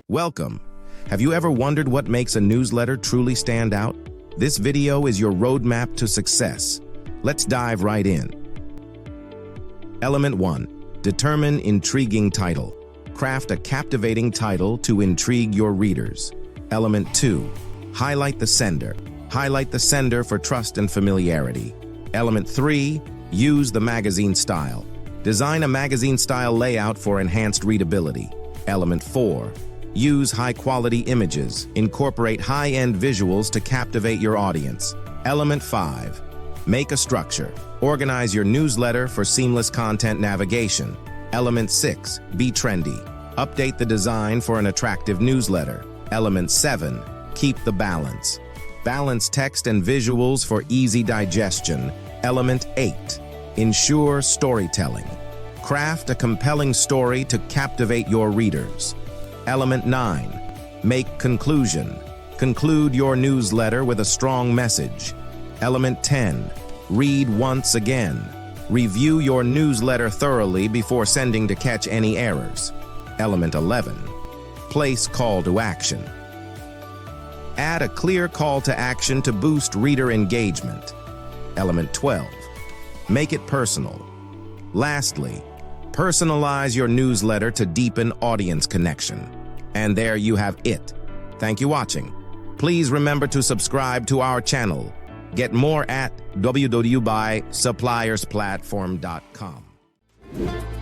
Welcome. Have you ever wondered what makes a newsletter truly stand out? This video is your roadmap to success. Let's dive right in. Element 1. Determine intriguing title. Craft a captivating title to intrigue your readers. Element 2. Highlight the sender. Highlight the sender for trust and familiarity. Element 3. Use the magazine style. Design a magazine-style layout for enhanced readability. Element 4. Use high-quality images. Incorporate high-end visuals to captivate your audience. Element 5. Make a structure. Organize your newsletter for seamless content navigation. Element 6. Be trendy. Update the design for an attractive newsletter. Element 7. Keep the balance. Balance text and visuals for easy digestion. Element 8. Ensure storytelling. Craft a compelling story to captivate your readers. Element 9. Make conclusion. Conclude your newsletter with a strong message. Element 10. Read once again. Review your newsletter thoroughly before sending to catch any errors. Element 11. Place call to action. Add a clear call to action to boost reader engagement. Element 12. Make it personal. Lastly, personalize your newsletter to deepen audience connection. And there you have it. Thank you for watching. Please remember to subscribe to our channel. Get more at www.suppliersplatform.com.